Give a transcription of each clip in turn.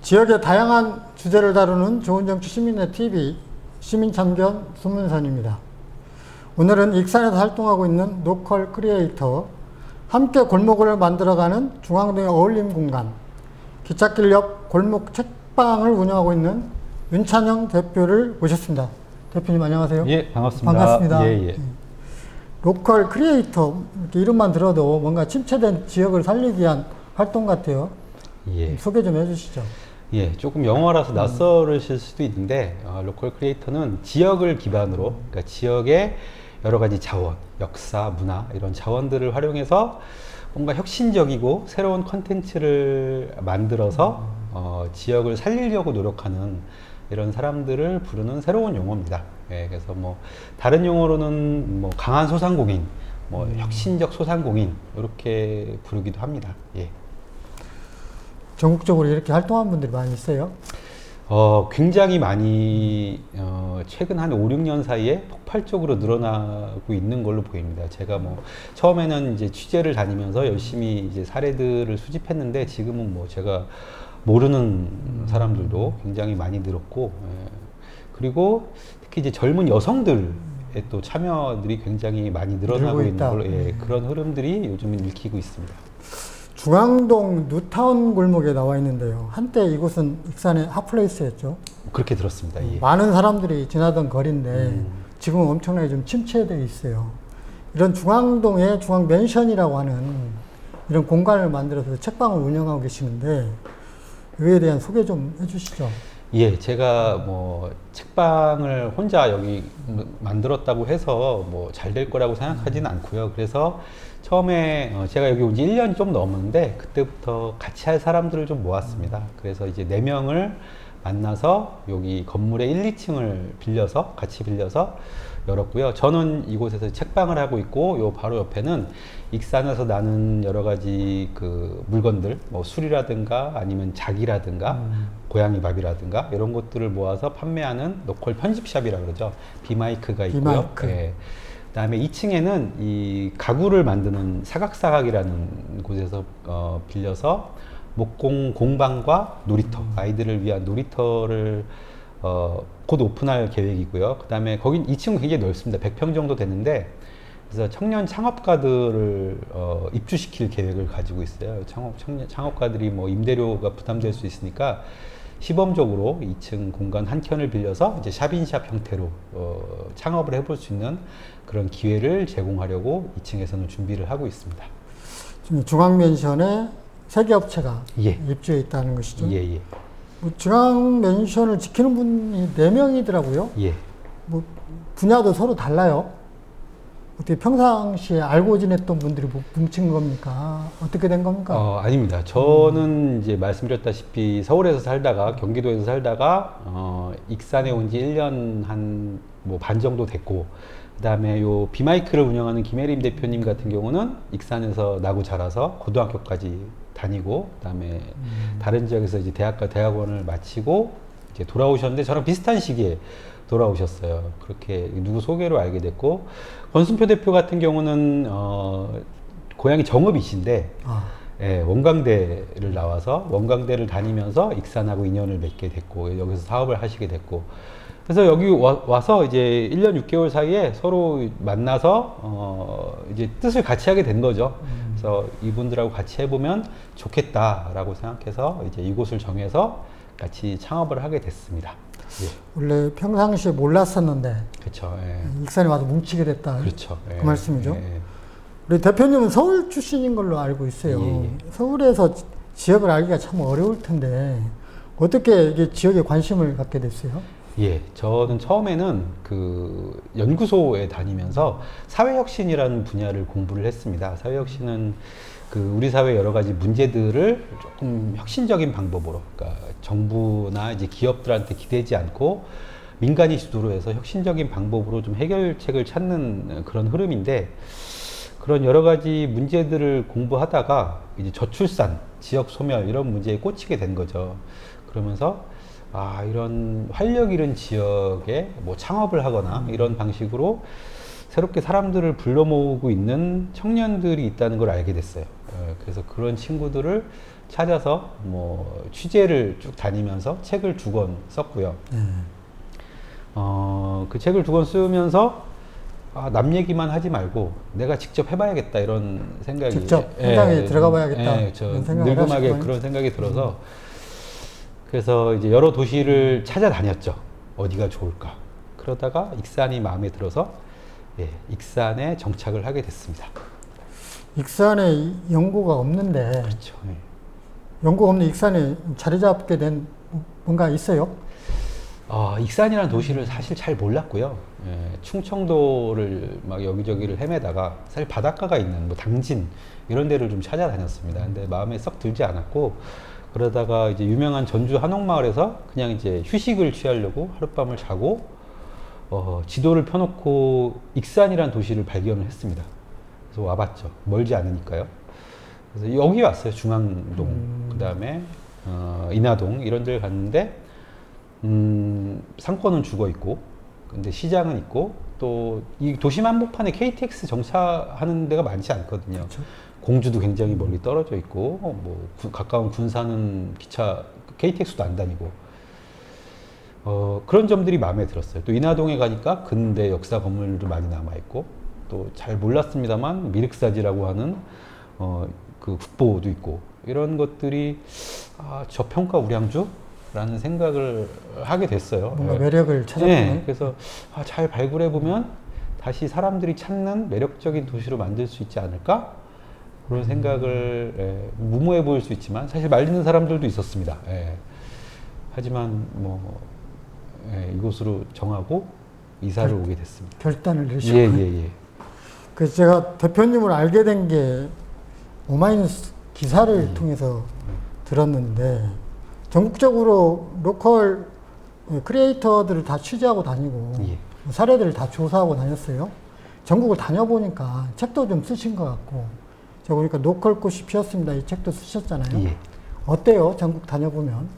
지역의 다양한 주제를 다루는 좋은정치 시민의 TV 시민참견 순문선입니다. 오늘은 익산에서 활동하고 있는 로컬 크리에이터, 함께 골목을 만들어가는 중앙동의 어울림 공간, 기찻길 옆 골목 책방을 운영하고 있는 윤찬영 대표를 모셨습니다. 대표님 안녕하세요. 예, 반갑습니다. 반갑습니다. 예, 예. 로컬 크리에이터, 이렇게 이름만 들어도 뭔가 침체된 지역을 살리기 위한 활동 같아요. 예. 소개 좀 해주시죠. 예, 조금 영어라서 낯설으실 수도 있는데, 로컬 크리에이터는 지역을 기반으로, 그러니까 지역의 여러 가지 자원, 역사, 문화, 이런 자원들을 활용해서 뭔가 혁신적이고 새로운 컨텐츠를 만들어서 지역을 살리려고 노력하는 이런 사람들을 부르는 새로운 용어입니다. 예, 그래서 뭐 다른 용어로는 뭐 강한 소상공인, 뭐 혁신적 소상공인 이렇게 부르기도 합니다. 예. 전국적으로 이렇게 활동하는 분들이 많이 있어요? 굉장히 많이 최근 한 5, 6년 사이에 폭발적으로 늘어나고 있는 걸로 보입니다. 제가 뭐 처음에는 이제 취재를 다니면서 열심히 이제 사례들을 수집했는데 지금은 뭐 제가 모르는 사람들도 굉장히 많이 늘었고, 예. 그리고 특히 이제 젊은 여성들의 또 참여들이 굉장히 많이 늘어나고 있는 걸로, 예, 그런 흐름들이 요즘은 읽히고 있습니다. 중앙동 뉴타운 골목에 나와 있는데요. 한때 이곳은 익산의 핫플레이스였죠. 그렇게 들었습니다. 예. 많은 사람들이 지나던 거리인데 지금은 엄청나게 좀 침체되어 있어요. 이런 중앙동에 중앙맨션이라고 하는 이런 공간을 만들어서 책방을 운영하고 계시는데 이에 대한 소개 좀 해주시죠. 예, 제가 뭐 책방을 혼자 여기 만들었다고 해서 뭐 잘 될 거라고 생각하지는 않고요. 그래서 처음에 제가 여기 온 지 1년 좀 넘었는데 그때부터 같이 할 사람들을 좀 모았습니다. 그래서 이제 4명을 만나서 여기 건물의 1, 2층을 같이 빌려서 열었고요. 저는 이곳에서 책방을 하고 있고 요 바로 옆에는 익산에서 나는 여러 가지 그 물건들, 뭐 술이라든가 아니면 작이라든가 고양이 밥이라든가 이런 것들을 모아서 판매하는 로컬 편집샵이라고 그러죠. 비마이크가 있고요. 비마이크. 예. 그다음에 2층에는 이 가구를 만드는 사각사각이라는 곳에서 빌려서 목공 공방과 놀이터, 아이들을 위한 놀이터를 곧 오픈할 계획이고요. 그다음에 거긴 2층은 굉장히 넓습니다. 100평 정도 되는데 그래서 청년 창업가들을 입주시킬 계획을 가지고 있어요. 창업가들이 뭐 임대료가 부담될 수 있으니까 시범적으로 2층 공간 한 켠을 빌려서 이제 샵인샵 형태로 창업을 해볼 수 있는 그런 기회를 제공하려고 2층에서는 준비를 하고 있습니다. 지금 중앙맨션에 3개 업체가 예. 입주해 있다는 것이죠. 예, 예. 뭐 중앙맨션을 지키는 분이 4명이더라고요. 예. 뭐 분야도 서로 달라요. 어떻게 평상시에 알고 지냈던 분들이 뭐 뭉친 겁니까? 어떻게 된 겁니까? 아닙니다. 저는 이제 말씀드렸다시피 서울에서 살다가 경기도에서 살다가 익산에 온 지 1년 한 뭐 반 정도 됐고 그다음에 요 비마이크를 운영하는 김혜림 대표님 같은 경우는 익산에서 나고 자라서 고등학교까지 다니고 그다음에 다른 지역에서 이제 대학과 대학원을 마치고 이제 돌아오셨는데 저랑 비슷한 시기에 돌아오셨어요. 그렇게 누구 소개로 알게 됐고 권순표 대표 같은 경우는 고향이 정읍이신데 예, 원광대를 나와서 원광대를 다니면서 익산하고 인연을 맺게 됐고 여기서 사업을 하시게 됐고 그래서 여기 와서 이제 1년 6개월 사이에 서로 만나서 이제 뜻을 같이 하게 된 거죠. 그래서 이분들하고 같이 해보면 좋겠다라고 생각해서 이제 이곳을 정해서 같이 창업을 하게 됐습니다. 예. 원래 평상시에 몰랐었는데 그렇죠. 예. 익산에 와서 뭉치게 됐다. 그렇죠. 그 예. 말씀이죠. 예. 우리 대표님은 서울 출신인 걸로 알고 있어요. 예, 예. 서울에서 지역을 알기가 참 어려울 텐데 어떻게 이게 지역에 관심을 갖게 됐어요? 예, 저는 처음에는 그 연구소에 다니면서 사회혁신이라는 분야를 공부를 했습니다. 사회혁신은 그 우리 사회 여러 가지 문제들을 조금 혁신적인 방법으로, 그러니까 정부나 이제 기업들한테 기대지 않고 민간이 주도로 해서 혁신적인 방법으로 좀 해결책을 찾는 그런 흐름인데 그런 여러 가지 문제들을 공부하다가 이제 저출산, 지역 소멸 이런 문제에 꽂히게 된 거죠. 그러면서 이런 활력 잃은 지역에 뭐 창업을 하거나 이런 방식으로 새롭게 사람들을 불러 모으고 있는 청년들이 있다는 걸 알게 됐어요. 그래서 그런 친구들을 찾아서 뭐 취재를 쭉 다니면서 책을 2권 썼고요. 그 책을 2권 쓰면서 남 얘기만 하지 말고 내가 직접 해봐야겠다 이런 생각이 직접 현장에 들어가 봐야겠다 저 이런 생각을 늙음하게 하셨군요. 그런 생각이 들어서 그래서 이제 여러 도시를 찾아다녔죠. 어디가 좋을까. 그러다가 익산이 마음에 들어서 익산에 정착을 하게 됐습니다. 익산에 연구가 없는데 그렇죠. 연구 없는 익산에 자리 잡게 된 뭔가 있어요? 익산이라는 도시를 사실 잘 몰랐고요. 충청도를 막 여기저기를 헤매다가 사실 바닷가가 있는 뭐 당진 이런 데를 좀 찾아다녔습니다. 근데 마음에 썩 들지 않았고 그러다가 이제 유명한 전주 한옥마을에서 그냥 이제 휴식을 취하려고 하룻밤을 자고 지도를 펴놓고 익산이라는 도시를 발견을 했습니다. 그래서 와봤죠. 멀지 않으니까요. 그래서 여기 왔어요. 중앙동, 그 다음에 인하동 이런 데를 갔는데 상권은 죽어 있고, 근데 시장은 있고, 또 이 도심 한복판에 KTX 정차하는 데가 많지 않거든요. 그렇죠. 공주도 굉장히 멀리 떨어져 있고, 뭐 가까운 군산은 기차 KTX도 안 다니고, 그런 점들이 마음에 들었어요. 또 인하동에 가니까 근대 역사 건물도 많이 남아 있고, 또 잘 몰랐습니다만 미륵사지라고 하는 그 국보도 있고, 이런 것들이 저평가 우량주? 라는 생각을 하게 됐어요. 뭔가 매력을 찾았군요. 그래서 잘 발굴해 보면 다시 사람들이 찾는 매력적인 도시로 만들 수 있지 않을까? 그런 생각을 무모해 보일 수 있지만 사실 말리는 사람들도 있었습니다. 하지만 뭐 이곳으로 정하고 이사를 오게 됐습니다. 결단을 내리셨군요. 그 제가 대표님을 알게 된 게 오마이뉴스 기사를 통해서 들었는데 전국적으로 로컬 크리에이터들을 다 취재하고 다니고 사례들을 다 조사하고 다녔어요. 전국을 다녀보니까 책도 좀 쓰신 것 같고 제가 보니까 로컬 꽃이 피었습니다. 이 책도 쓰셨잖아요. 어때요? 전국 다녀보면?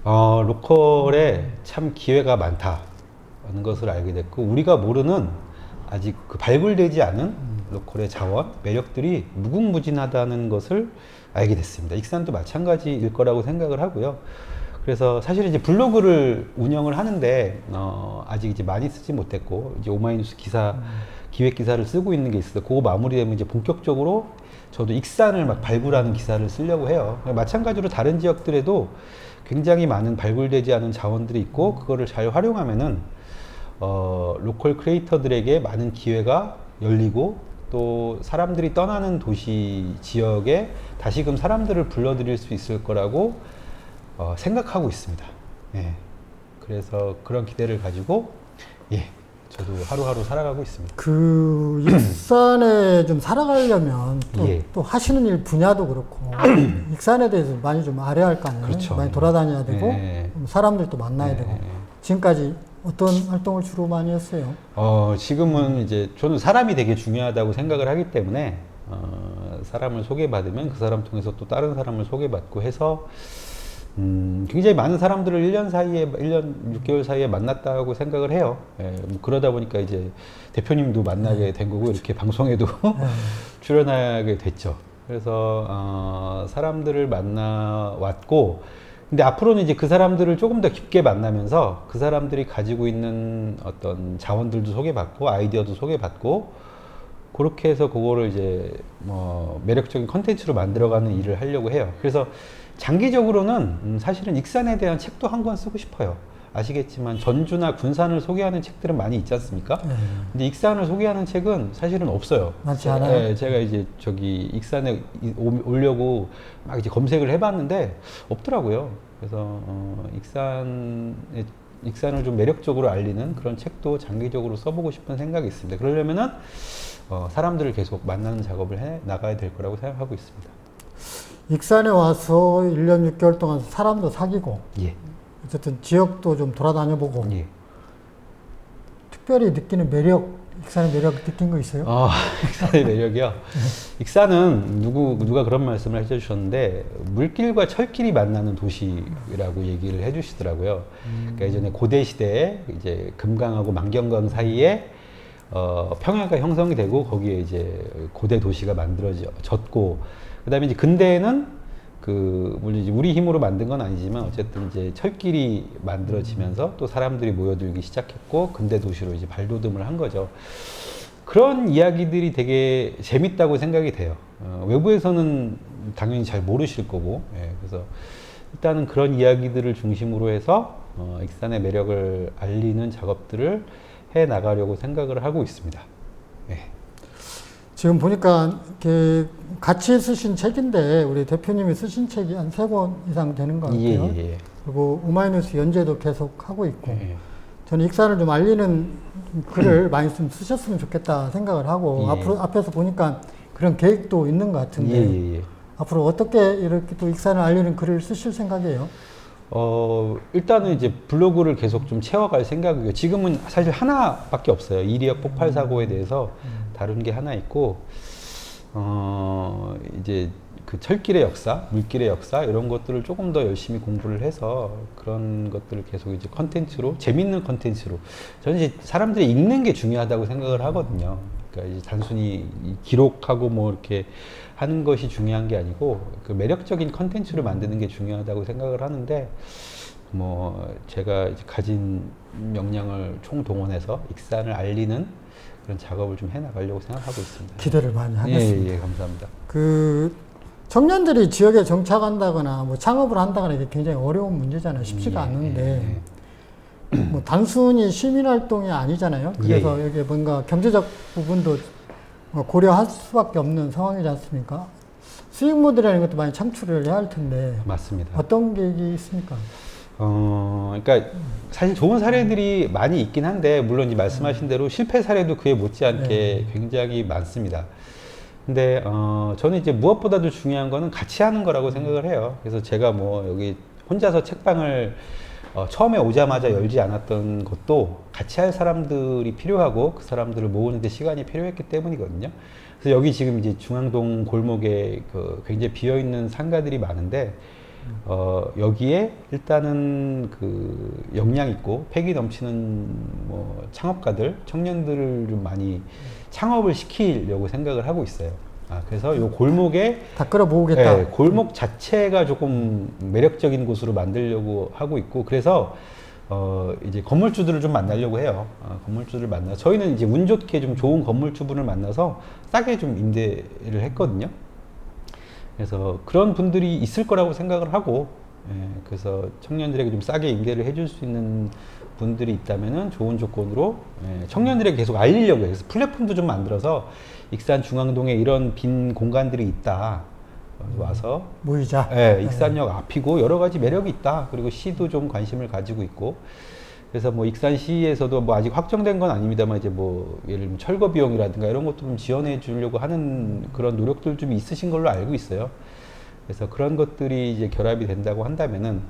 로컬에 참 기회가 많다는 것을 알게 됐고 우리가 모르는 아직 그 발굴되지 않은 로컬의 자원, 매력들이 무궁무진하다는 것을 알게 됐습니다. 익산도 마찬가지일 거라고 생각을 하고요. 그래서 사실 이제 블로그를 운영을 하는데 아직 이제 많이 쓰지 못했고 이제 오마이뉴스 기사 기획 기사를 쓰고 있는 게 있어서 그거 마무리되면 이제 본격적으로 저도 익산을 막 발굴하는 기사를 쓰려고 해요. 마찬가지로 다른 지역들에도 굉장히 많은 발굴되지 않은 자원들이 있고 그거를 잘 활용하면은 로컬 크리에이터들에게 많은 기회가 열리고 또 사람들이 떠나는 도시 지역에 다시금 사람들을 불러들일 수 있을 거라고 생각하고 있습니다. 그래서 그런 기대를 가지고 저도 하루하루 살아가고 있습니다. 그 익산에 좀 살아가려면 또 하시는 일 분야도 그렇고 익산에 대해서 많이 좀 알아야 할 거 아니에요. 그렇죠. 많이 돌아다녀야 되고 사람들도 만나야 되고 지금까지 어떤 활동을 주로 많이 했어요? 지금은 이제 저는 사람이 되게 중요하다고 생각을 하기 때문에 사람을 소개받으면 그 사람 통해서 또 다른 사람을 소개받고 해서 굉장히 많은 사람들을 1년 6개월 사이에 만났다고 생각을 해요. 뭐 그러다 보니까 이제 대표님도 만나게 된 거고 이렇게 방송에도 출연하게 됐죠. 그래서 사람들을 만나왔고 근데 앞으로는 이제 그 사람들을 조금 더 깊게 만나면서 그 사람들이 가지고 있는 어떤 자원들도 소개받고 아이디어도 소개받고 그렇게 해서 그거를 이제 뭐 매력적인 컨텐츠로 만들어가는 일을 하려고 해요. 그래서 장기적으로는 사실은 익산에 대한 책도 한 권 쓰고 싶어요. 아시겠지만 전주나 군산을 소개하는 책들은 많이 있지 않습니까? 근데 익산을 소개하는 책은 사실은 없어요. 많지 않아요. 제가 이제 저기 익산에 오려고 막 이제 검색을 해봤는데 없더라고요. 그래서 익산을 좀 매력적으로 알리는 그런 책도 장기적으로 써보고 싶은 생각이 있습니다. 그러려면은 사람들을 계속 만나는 작업을 해 나가야 될 거라고 생각하고 있습니다. 익산에 와서 1년 6개월 동안 사람도 사귀고 어쨌든 지역도 좀 돌아다녀보고 특별히 느끼는 매력, 익산의 매력 느낀 거 있어요? 익산의 매력이요? 익산은 누가 그런 말씀을 해주셨는데 물길과 철길이 만나는 도시라고 얘기를 해주시더라고요. 그러니까 예전에 고대 시대에 이제 금강하고 만경강 사이에 평야가 형성이 되고 거기에 이제 고대 도시가 만들어졌고 그다음에 이제 근대에는 물론 이제 우리 힘으로 만든 건 아니지만 어쨌든 이제 철길이 만들어지면서 또 사람들이 모여들기 시작했고 근대 도시로 이제 발돋움을 한 거죠. 그런 이야기들이 되게 재밌다고 생각이 돼요. 외부에서는 당연히 잘 모르실 거고, 예, 그래서 일단은 그런 이야기들을 중심으로 해서 익산의 매력을 알리는 작업들을 해 나가려고 생각을 하고 있습니다. 예. 지금 보니까 이렇게 같이 쓰신 책인데 우리 대표님이 쓰신 책이 한 3권 이상 되는 것 같아요. 예. 그리고 오마이뉴스 연재도 계속 하고 있고 예. 저는 익산을 좀 알리는 글을 많이 좀 쓰셨으면 좋겠다 생각을 하고 예. 앞으로 앞에서 보니까 그런 계획도 있는 것 같은데 앞으로 어떻게 이렇게 또 익산을 알리는 글을 쓰실 생각이에요? 일단은 이제 블로그를 계속 좀 채워갈 생각이고요. 지금은 사실 하나밖에 없어요. 이리역 폭발 사고에 대해서 다룬 게 하나 있고, 이제 그 철길의 역사, 물길의 역사, 이런 것들을 조금 더 열심히 공부를 해서 그런 것들을 계속 이제 컨텐츠로, 재밌는 컨텐츠로. 저는 이제 사람들이 읽는 게 중요하다고 생각을 하거든요. 그러니까 이제 단순히 기록하고 뭐 이렇게 하는 것이 중요한 게 아니고 그 매력적인 컨텐츠를 만드는 게 중요하다고 생각을 하는데 뭐 제가 이제 가진 역량을 총동원해서 익산을 알리는 그런 작업을 좀 해나가려고 생각하고 있습니다. 기대를 많이 하겠습니다. 예, 감사합니다. 그 청년들이 지역에 정착한다거나 뭐 창업을 한다거나 이게 굉장히 어려운 문제잖아요. 쉽지가 않은데 뭐 단순히 시민활동이 아니잖아요. 그래서 여기에 뭔가 경제적 부분도 고려할 수밖에 없는 상황이지 않습니까? 수익 모델이라는 것도 많이 창출을 해야 할 텐데. 맞습니다. 어떤 계획이 있습니까? 그러니까 사실 좋은 사례들이 많이 있긴 한데 물론 이제 말씀하신 대로 실패 사례도 그에 못지않게 굉장히 많습니다. 근데 저는 이제 무엇보다도 중요한 거는 같이 하는 거라고 생각을 해요. 그래서 제가 뭐 여기 혼자서 책방을 처음에 오자마자 열지 않았던 것도 같이 할 사람들이 필요하고 그 사람들을 모으는데 시간이 필요했기 때문이거든요. 그래서 여기 지금 이제 중앙동 골목에 그 굉장히 비어있는 상가들이 많은데 여기에 일단은 그 역량 있고 패기 넘치는 뭐 창업가들, 청년들을 좀 많이 창업을 시키려고 생각을 하고 있어요. 그래서 요 골목에 다 끌어모으겠다. 네, 골목 자체가 조금 매력적인 곳으로 만들려고 하고 있고 그래서 이제 건물주들을 좀 만나려고 해요. 건물주들을 만나 저희는 이제 운 좋게 좀 좋은 건물주분을 만나서 싸게 좀 임대를 했거든요. 그래서 그런 분들이 있을 거라고 생각을 하고 그래서 청년들에게 좀 싸게 임대를 해줄 수 있는 분들이 있다면은 좋은 조건으로 청년들에게 계속 알리려고 해요. 그래서 플랫폼도 좀 만들어서 익산 중앙동에 이런 빈 공간들이 있다. 와서 모이자. 익산역 앞이고 여러 가지 매력이 있다. 그리고 시도 좀 관심을 가지고 있고 그래서 뭐 익산시에서도 뭐 아직 확정된 건 아닙니다만 이제 뭐 예를 들면 철거 비용이라든가 이런 것도 좀 지원해 주려고 하는 그런 노력들 좀 있으신 걸로 알고 있어요. 그래서 그런 것들이 이제 결합이 된다고 한다면은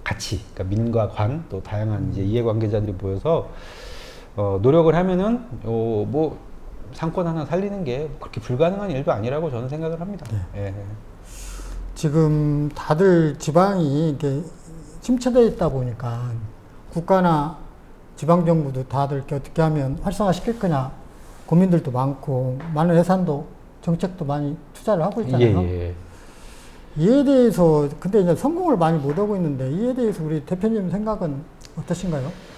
같이 그러니까 민과 관 또 다양한 이제 이해관계자들이 모여서 노력을 하면은 뭐 상권 하나 살리는 게 그렇게 불가능한 일도 아니라고 저는 생각을 합니다. 예. 지금 다들 지방이 이렇게 침체되어 있다 보니까 국가나 지방정부도 다들 이렇게 어떻게 하면 활성화시킬 거냐 고민들도 많고 많은 예산도 정책도 많이 투자를 하고 있잖아요. 이에 대해서 근데 이제 성공을 많이 못 하고 있는데 이에 대해서 우리 대표님 생각은 어떠신가요?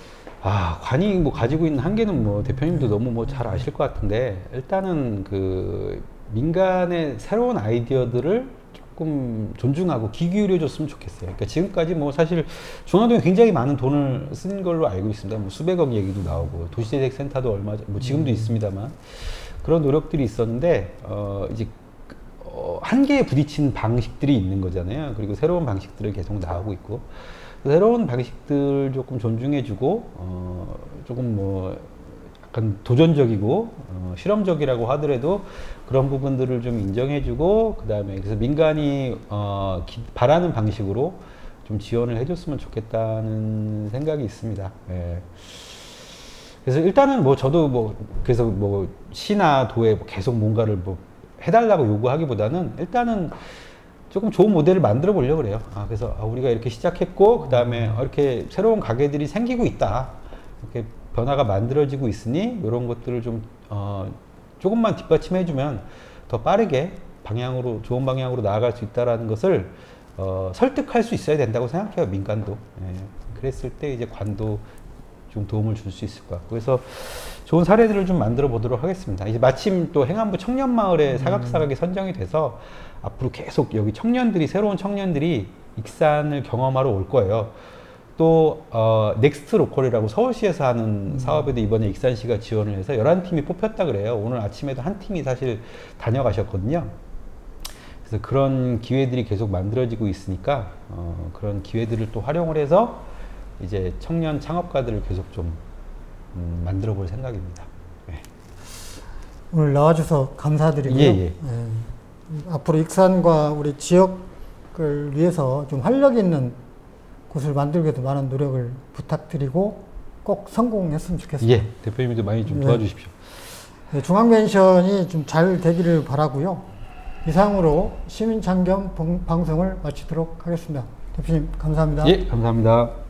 관이 뭐 가지고 있는 한계는 뭐 대표님도 너무 뭐 잘 아실 것 같은데 일단은 그 민간의 새로운 아이디어들을 조금 존중하고 귀 기울여 줬으면 좋겠어요. 그러니까 지금까지 뭐 사실 중앙동에 굉장히 많은 돈을 쓴 걸로 알고 있습니다. 뭐 수백억 얘기도 나오고 도시재생센터도 얼마 뭐 지금도 있습니다만 그런 노력들이 있었는데 이제 한계에 부딪힌 방식들이 있는 거잖아요. 그리고 새로운 방식들을 계속 나오고 있고 새로운 방식들 조금 존중해주고 조금 뭐 약간 도전적이고 실험적이라고 하더라도 그런 부분들을 좀 인정해주고 그 다음에 그래서 민간이 바라는 방식으로 좀 지원을 해줬으면 좋겠다는 생각이 있습니다. 예. 그래서 일단은 뭐 저도 뭐 그래서 뭐 시나 도에 계속 뭔가를 뭐 해달라고 요구하기보다는 일단은 조금 좋은 모델을 만들어 보려고 그래요. 그래서 우리가 이렇게 시작했고 그 다음에 이렇게 새로운 가게들이 생기고 있다. 이렇게 변화가 만들어지고 있으니 이런 것들을 좀 조금만 뒷받침해주면 더 빠르게 방향으로 좋은 방향으로 나아갈 수 있다라는 것을 설득할 수 있어야 된다고 생각해요. 민간도. 예. 그랬을 때 이제 관도 좀 도움을 줄 수 있을 것 같고 그래서 좋은 사례들을 좀 만들어 보도록 하겠습니다. 이제 마침 또 행안부 청년마을에 사각사각이 선정이 돼서 앞으로 계속 여기 새로운 청년들이 익산을 경험하러 올 거예요. 또 넥스트 로컬이라고 서울시에서 하는 사업에도 이번에 익산시가 지원을 해서 11팀이 뽑혔다 그래요. 오늘 아침에도 한 팀이 사실 다녀가셨거든요. 그래서 그런 기회들이 계속 만들어지고 있으니까 그런 기회들을 또 활용을 해서 이제 청년 창업가들을 계속 좀 만들어 볼 생각입니다. 네. 오늘 나와주셔서 감사드리고요. 예, 예. 예, 앞으로 익산과 우리 지역을 위해서 좀 활력 있는 곳을 만들기 위해서 많은 노력을 부탁드리고 꼭 성공했으면 좋겠습니다. 예, 대표님도 많이 좀 도와주십시오. 네, 중앙멘션이 좀 잘 되기를 바라고요. 이상으로 시민참견 방송을 마치도록 하겠습니다. 대표님 감사합니다. 예, 감사합니다.